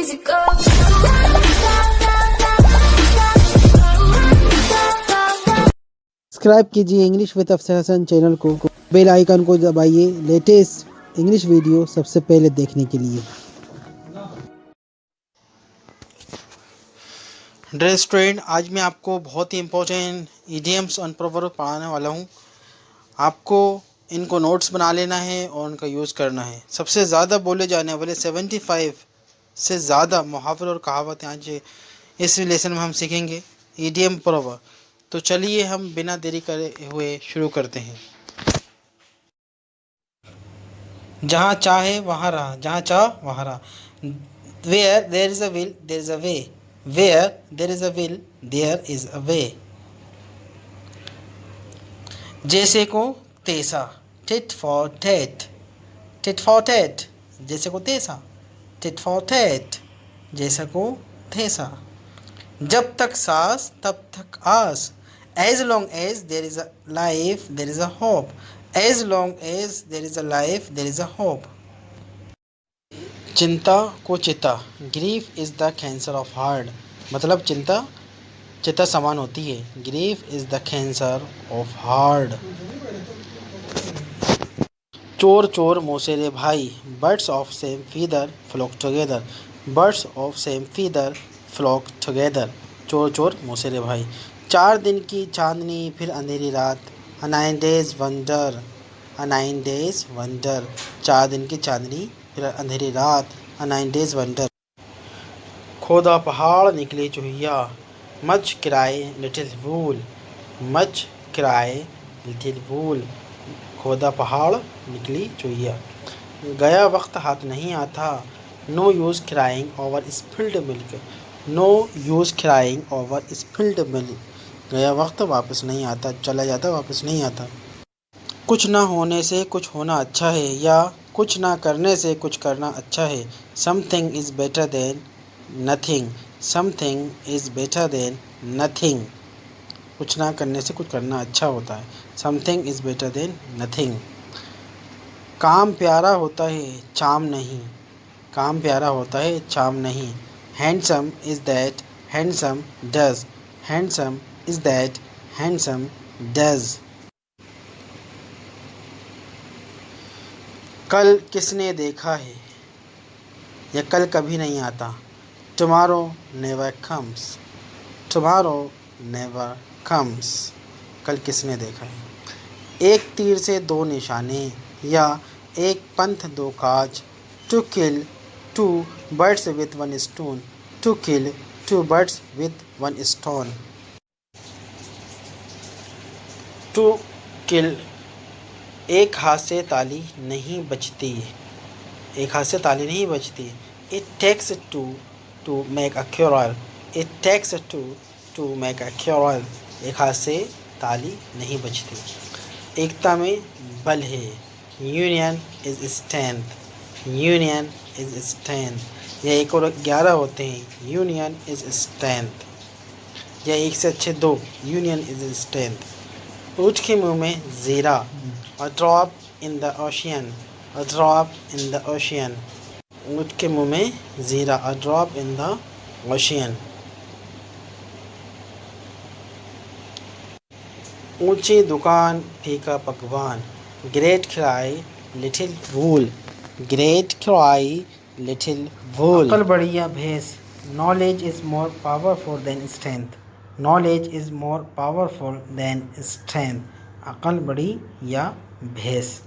easy go. Subscribe कीजिए English with अफसर Hasan channel को, बेल आइकन को दबाइए लेटेस्ट इंग्लिश वीडियो सबसे पहले देखने के लिए। डियर स्टूडेंट, आज मैं आपको बहुत ही इंपॉर्टेंट इडियम्स और प्रोवर्ब पढ़ाने वाला हूँ। आपको इनको नोट्स बना लेना है और उनका यूज़ करना है। सबसे ज़्यादा बोले जाने वाले 75 से ज़्यादा मुहावरे और कहावतें आज इस लेसन में हम सीखेंगे, इडियम प्रोवर्ब। तो चलिए हम बिना देरी करे हुए शुरू करते हैं। जहाँ चाहे वहाँ रहा, जहाँ चाह वहाँ रहा। Where there is a will there is a way, where there is a will there is a way. जैसे को तैसा, tit for tat, tit for tat. जैसे को तैसा, टिट फॉर टैट। जैसा को तैसा। जब तक सांस तब तक आस, as long as there is a life there is a hope, as long as there is a life there is a hope. चिंता को चिता, grief is the cancer of heart. मतलब चिंता चिता समान होती है। Grief is the cancer of heart. चोर चोर मौसेरे भाई, birds of same feather flock together, birds of same feather flock together. चोर चोर मौसेरे भाई। 4 दिन की चांदनी फिर अंधेरी रात, अ 9 days वंडर, अ 9 days वंडर। 4 दिन की चांदनी फिर अंधेरी रात, अ 9 days वंडर। खोदा पहाड़ निकले चुहिया, much cry little wool, much cry little wool. खोदा पहाड़ निकली चुहिया। गया वक्त हाथ नहीं आता, no use crying over spilled milk, no use crying over spilled milk. गया वक्त वापस नहीं आता, चला जाता वापस नहीं आता। कुछ ना होने से कुछ होना अच्छा है, या कुछ ना करने से कुछ करना अच्छा है। Something is better then nothing, something is better then nothing. कुछ ना करने से कुछ करना अच्छा होता है। Something is better then nothing. काम प्यारा होता है चाम नहीं, काम प्यारा होता है चाम नहीं। Handsome is that handsome does, handsome is that handsome does. कल किसने देखा है, यह कल कभी नहीं आता। Tomorrow never comes, tomorrow never comes. कल किसने देखा है। एक तीर से 2 निशाने, या एक पंथ 2 काज। To kill 2 birds with 1 stone, to kill 2 birds with 1 stone। To kill, एक हाथ से ताली नहीं बजती, एक हाथ से ताली नहीं बजती। It takes two to make a quarrel, it takes two to make a quarrel. एक हाथ से ताली नहीं बजती। एकता में बल है, union is strength, union is strength. यह 1 और 11 होते हैं, यूनियन इज स्ट्रेंथ। यह 1 से अच्छे 2, यूनियन इज स्ट्रेंथ। ऊँट के मुंह में जीरा, a drop in the ocean, a drop in the ocean. ऊँट के मुंह में जीरा, a drop in the ocean. ऊंची दुकान फीका पकवान, ग्रेट क्राई लिटिल वूल, ग्रेट क्राई लिटिल वूल। अकल बढ़िया भैंस, knowledge is more powerful than strength, knowledge is more powerful than strength. अकल बड़ी या भैंस।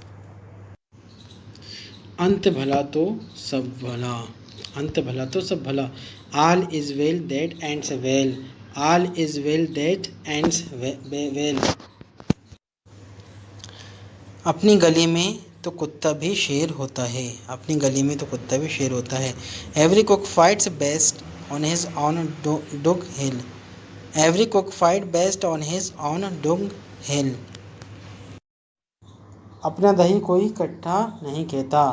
अंत भला तो सब भला, अंत भला तो सब भला। All is well that ends well, all is well that ends well. अपनी गली में तो कुत्ता भी शेर होता है, अपनी गली में तो कुत्ता भी शेर होता है। Every cock fights best on his own dung hill, every cock fight best on his own dung hill. अपना दही कोई इकट्ठा नहीं कहता,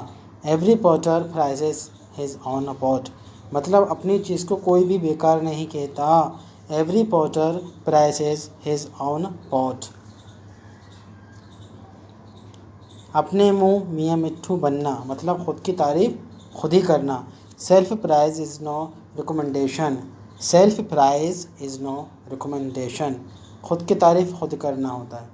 every potter praises his own pot. मतलब अपनी चीज़ को कोई भी बेकार नहीं कहता, every potter praises his own pot. अपने मुंह मियाँ मिट्ठू बनना, मतलब खुद की तारीफ खुद ही करना, self praise is no recommendation. Self praise is no recommendation. खुद की तारीफ़ खुद करना होता है।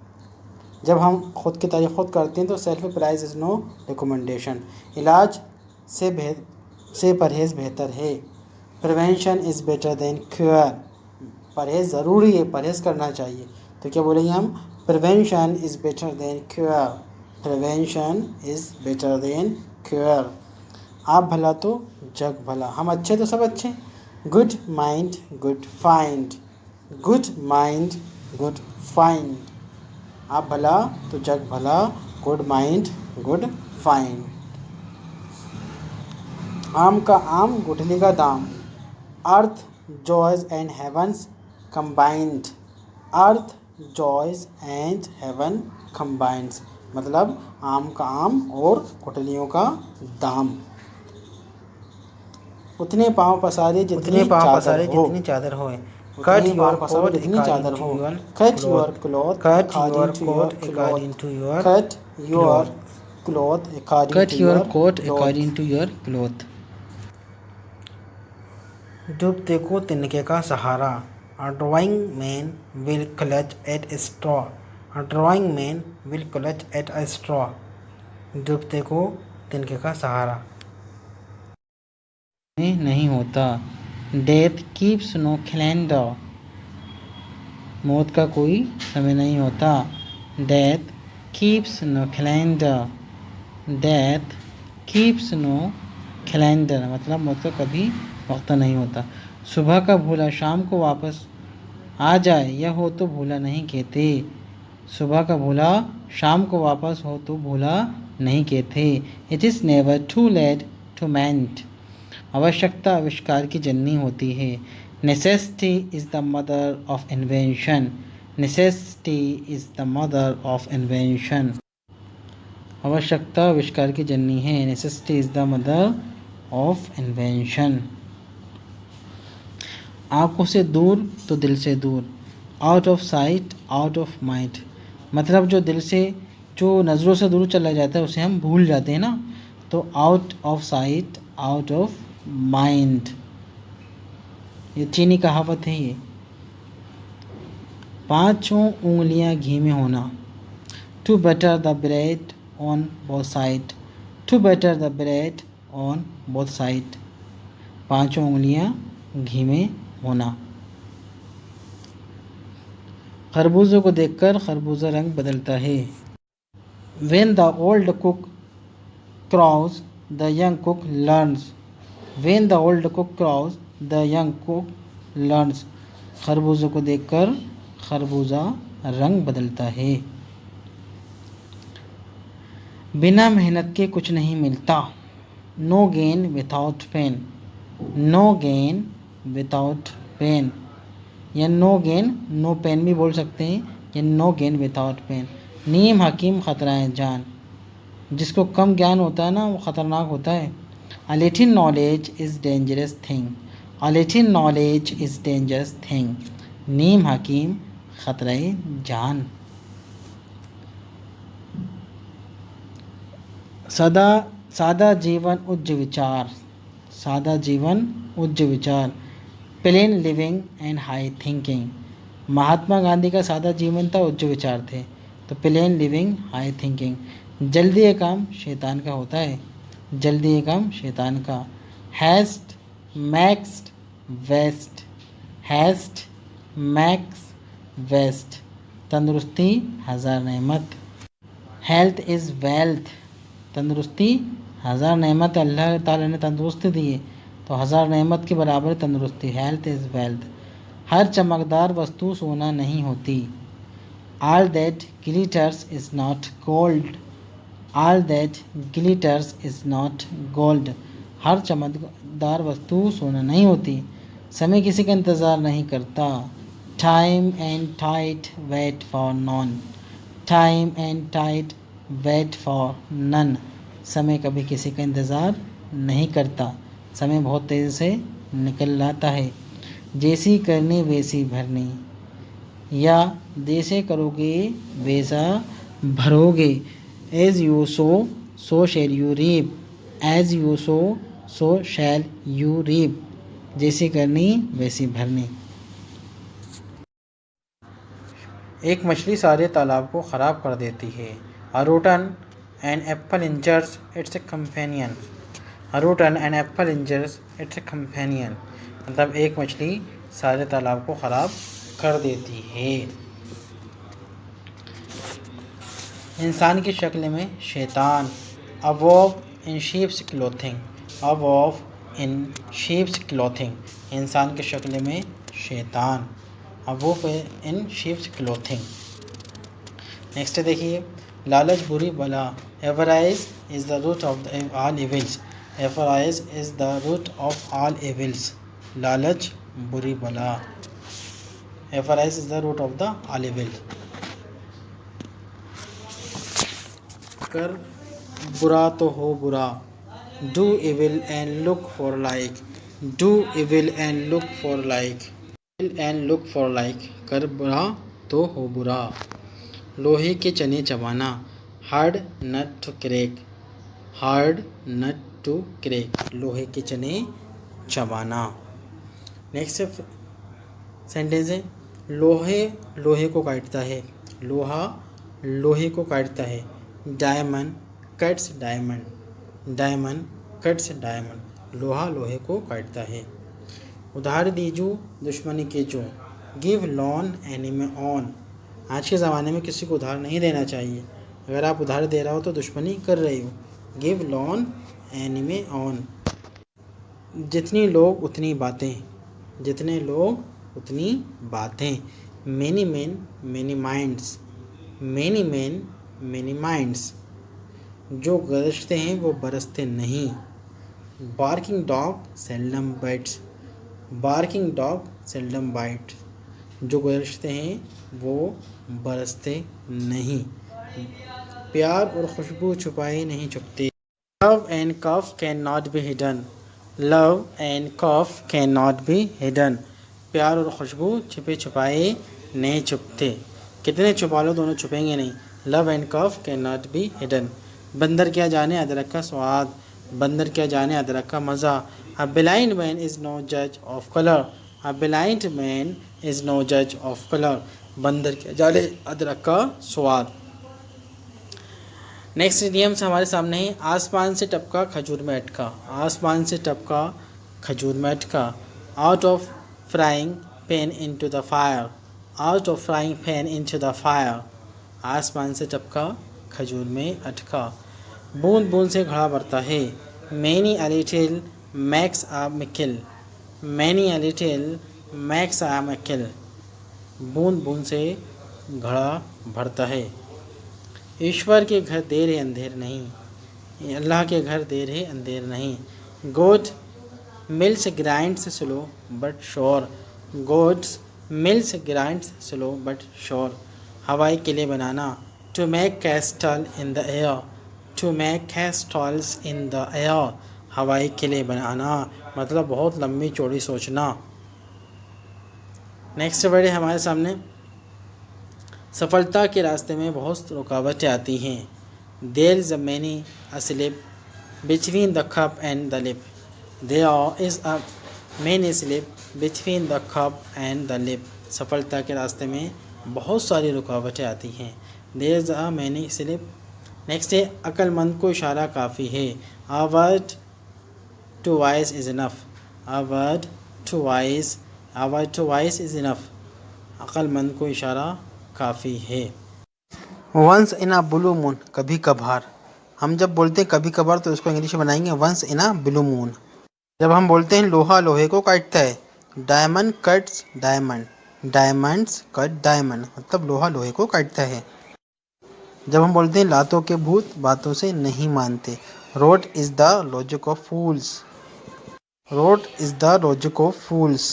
जब हम खुद की तारीफ़ खुद करते हैं तो self praise is no recommendation. इलाज से परहेज़ बेहतर है। Prevention is better than cure. परहेज़ ज़रूरी है, परहेज़ करना चाहिए। तो क्या बोलेंगे हम? Prevention is better than cure. Prevention is better than cure. आप भला तो जग भला। हम अच्छे तो सब अच्छे। Good mind good find. Good mind good find. आप भला तो जग भला। Good mind good find. आम का आम गुठली का दाम। Earth joys and heavens combined. Earth joys and heaven combines. मतलब आम का आम और गुठलियों का दाम। उतने पाँव पसारे जितनी चादर हो। कट योर कोट जितनी चादर हो। Cut your cloth Cut your coat according to your cloth. Cut your cloth Cut your coat according to your cloth. डूबते को तिनके का सहारा। A drawing man will clutch at a straw. A drawing man will clutch at a straw. डूबते को तिनके का सहारा नहीं होता। Death keeps no calendar. मौत का कोई समय नहीं होता। Death keeps no calendar. Death keeps no calendar मतलब मौत का कभी वक्त नहीं होता। सुबह का भूला शाम को वापस आ जाए यह हो तो भूला नहीं कहते। सुबह का भूला शाम को वापस हो तो भूला नहीं कहते। It is never too late to mend. आवश्यकता आविष्कार की जननी होती है। Necessity is the mother of invention. Necessity is the mother of invention. आवश्यकता आविष्कार की जननी है। Necessity is the mother of invention. आँखों से दूर तो दिल से दूर। Out of sight out of mind मतलब जो नज़रों से दूर चला जाता है उसे हम भूल जाते हैं ना। तो out of sight out of mind. ये चीनी कहावत है ये। पांचों उंगलियां घी में होना। To butter the bread on both side. To butter the bread on both side. पांचों उंगलियां घी में होना। खरबूजों को देखकर खरबूजा रंग बदलता है। When the old cook crows, the young cook learns. When the old cook crows, the young cook learns. खरबूजों को देखकर खरबूजा रंग बदलता है। बिना मेहनत के कुछ नहीं मिलता। No gain without pain. No gain without pain या नो गेन नो पेन भी बोल सकते हैं या नो गेन विदाउट पेन। नीम हकीम खतराए जान। जिसको कम ज्ञान होता है ना वो ख़तरनाक होता है। A little knowledge is dangerous thing. A little knowledge is dangerous thing. नीम हकीम खतराए जान। सादा जीवन उच्च विचार। सादा जीवन उच्च विचार। Plain living and high thinking. Mahatma Gandhi का सादा जीवन था, उच्च विचार थे। तो प्लेन लिविंग हाई थिंकिंग। जल्दी ये काम शैतान का होता है। जल्दी ये काम शैतान का। Haste makes waste. Haste makes waste. तंदुरुस्ती हज़ार नेमत। Health is wealth. तंदुरुस्ती हज़ार नेमत। अल्लाह ताला ने तंदुरुस्ती दी है तो हज़ार नेमत के बराबर तंदुरुस्ती। Health is wealth. हर चमकदार वस्तु सोना नहीं होती। All that glitters is not gold. All that glitters is not gold. हर चमकदार वस्तु सोना नहीं होती। समय किसी का इंतज़ार नहीं करता। Time and tide wait for none. Time and tide wait for none. समय कभी किसी का इंतज़ार नहीं करता। समय बहुत तेज़ी से निकल आता है। जैसी करनी वैसी भरनी या जैसे करोगे वैसा भरोगे। As you sow so shall you reap. As you sow so shall you reap. जैसी करनी वैसी भरनी। एक मछली सारे तालाब को ख़राब कर देती है। A rotten an apple injures its a companion. A rotten an apple injures its a companion. मतलब एक मछली सारे तालाब को ख़राब कर देती है। इंसान की शक्ल में शैतान। A wolf in sheep's clothing. A wolf in sheep's clothing. इंसान की शक्ल में शैतान। A wolf in sheep's clothing. Next देखिए, लालच बुरी बला। Avarice is the root of all evils. Avarice is the root of all evils. लालच बुरी बला। Avarice is the root of the all evils. कर बुरा तो हो बुरा। Do evil and look for like. Do evil and look for like. And look for like. कर बुरा तो हो बुरा। लोहे के चने चबाना। Hard nut to crack. Hard nut to crack. लोहे के चने चबाना। नेक्स्ट सेंटेंस है, लोहे लोहे को काटता है। लोहा लोहे को काटता है। Diamond cuts diamond. Diamond cuts diamond. लोहा लोहे को काटता है। उधार दीजू दुश्मनी के जो। Give loan enemy on. आज के ज़माने में किसी को उधार नहीं देना चाहिए। अगर आप उधार दे रहे हो तो दुश्मनी कर रहे हो। Give loan enemy on. जितनी लोग उतनी बातें। जितने लोग उतनी बातें। Many man many minds. Many man many minds. जो गरजते हैं वो बरसते नहीं। Barking dog seldom bites. Barking dog seldom bite. जो गरजते हैं वो बरसते नहीं। प्यार और खुशबू छुपाए नहीं छुपते। Love and cough can not be hidden. Love and cough can not be hidden. प्यार और खुशबू छिपे छुपाए नहीं छुपते। कितने छुपा लो दोनों छुपेंगे नहीं। Love and cough can not be hidden. बंदर क्या जाने अदरक का स्वाद। बंदर क्या जाने अदरक का मज़ा। A blind man is no जज of colour. A blind man is no जज ऑफ कलर। बंदर क्या जाने अदरक का स्वाद। नेक्स्ट इडियम्स हमारे सामने है। आसमान से टपका खजूर में अटका। आसमान से टपका खजूर में अटका। Out of frying pan into the fire. Out of frying pan into the fire. आसमान से टपका खजूर में अटका। बूंद बूंद से घड़ा भरता है। Many a little makes a mickle. Many a little makes a mickle. बूंद बूंद से घड़ा भरता है। ईश्वर के घर देर है अंधेर नहीं। अल्लाह के घर देर है अंधेर नहीं। God mills grinds slow but sure. Gods mills grinds slow but sure. हवाई किले बनाना। To make castle in the air. To make castles in the air. हवाई किले बनाना मतलब बहुत लंबी चौड़ी सोचना। नेक्स्ट वर्ड है हमारे सामने, सफलता के रास्ते में बहुत रुकावटें आती हैं। There is a many a slip between the cup and the lip. There is a many slip between the cup and the lip. सफलता के रास्ते में बहुत सारी रुकावटें आती हैं। There is a many slip. Next है, अक्लमंद को इशारा काफ़ी है। A word to wise is enough. A word to wise. A word to wise is enough. अक्लमंद को इशारा काफ़ी है। Once in a blue moon कभी कभार। हम जब बोलते हैं कभी कभार तो इसको इंग्लिश में बनाएंगे once in a blue moon. जब हम बोलते हैं लोहा लोहे को काटता है, diamond cuts diamond. Diamonds cut diamond मतलब लोहा लोहे को काटता है। जब हम बोलते हैं लातों के भूत बातों से नहीं मानते, rod is the logic of fools. Rod is the logic of fools.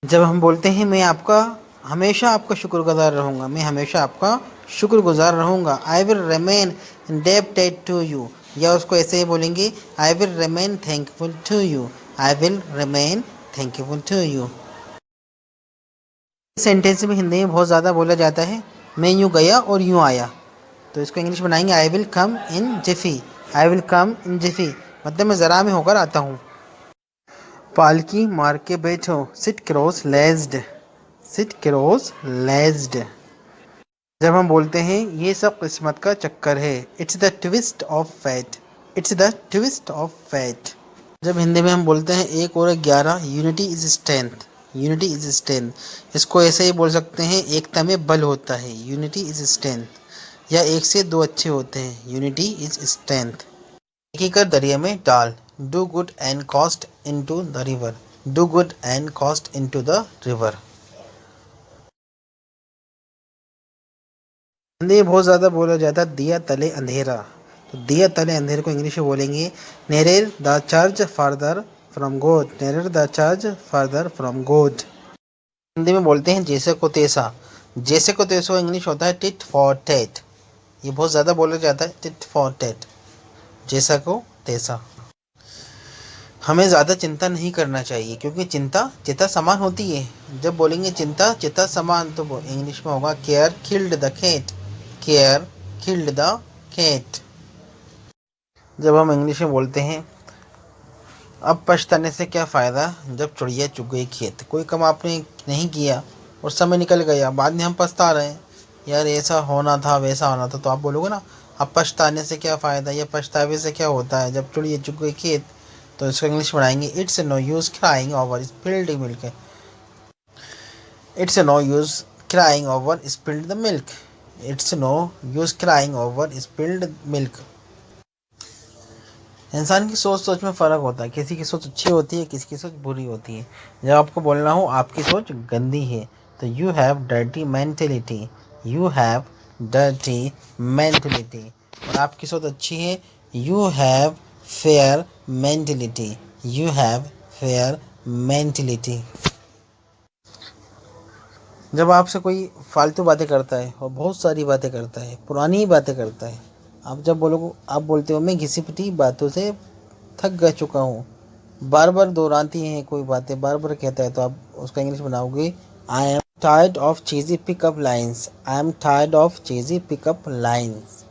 जब हम बोलते हैं मैं आपका हमेशा आपका शुक्रगुजार रहूँगा, मैं हमेशा आपका शुक्रगुजार रहूँगा, I will remain indebted to you. या उसको ऐसे ही बोलेंगे, I will remain thankful to you. I will remain thankful to you. Sentence में हिंदी में बहुत ज़्यादा बोला जाता है, मैं यूँ गया और यूँ आया। तो इसको इंग्लिश बनाएंगे, I will come in jiffy. I will come in jiffy, मतलब मैं ज़रा में होकर आता हूँ। पालकी मार के बैठो, सिट क्रॉस लेज्ड, सिट क्रॉस लेज्ड। जब हम बोलते हैं ये सब किस्मत का चक्कर है, it's the twist of fat, it's the twist of fat. जब हिंदी में हम बोलते हैं एक और 11, unity is strength, unity is strength. इसको ऐसे ही बोल सकते हैं एकता में बल होता है, यूनिटी इज स्ट्रेंथ। या एक से दो अच्छे होते हैं, यूनिटी इज स्ट्रेंथ। नेकी कर दरिया में डाल, do good and cost into the river, do good and cost into the river. Hindi में बहुत ज़्यादा बोला जाता है दिया तले अंधेरा। तो दिया तले अंधेरे को इंग्लिश में बोलेंगे nearer the church farther from God, nearer the church farther from God. Hindi में बोलते हैं जैसे को तैसा, जैसे को तैसा इंग्लिश होता है टिट फॉर टैट। ये बहुत ज़्यादा बोला जाता है टिट फॉर टैट, जैसा को तैसा। हमें ज़्यादा चिंता नहीं करना चाहिए क्योंकि चिंता चिता समान होती है। जब बोलेंगे चिंता चिता समान तो वो इंग्लिश में होगा care killed the cat, care killed the cat. जब हम इंग्लिश में बोलते हैं अब पछताने से क्या फ़ायदा जब चिड़िया चुग गई खेत, कोई काम आपने नहीं किया और समय निकल गया, बाद में हम पछता रहे हैं यार ऐसा होना था वैसा होना था, तो आप बोलोगे ना अब पछताने से क्या फ़ायदा या पछतावे से क्या होता है जब चिड़िया चुग गई खेत। तो इसका इंग्लिश बनाएंगे it's no use crying over spilled milk, it's no use crying over spilled the milk, it's no use crying over spilled milk. इंसान की सोच सोच में फ़र्क होता है, किसी की सोच अच्छी होती है, किसी की सोच बुरी होती है। जब आपको बोलना हो आपकी सोच गंदी है तो you have dirty mentality, you have dirty mentality. और आपकी सोच अच्छी है you have fair mentality, you have fair mentality. जब आपसे कोई फालतू बातें करता है और बहुत सारी बातें करता है, पुरानी ही बातें करता है, आप जब बोलोगे आप बोलते हो मैं घिसी पिटी बातों से थक गए चुका हूँ, बार बार दोहराती हैं कोई बातें, बार बार कहता है, तो आप उसका इंग्लिश बनाओगे I am tired of cheesy pickup lines, I am tired of cheesy pickup lines.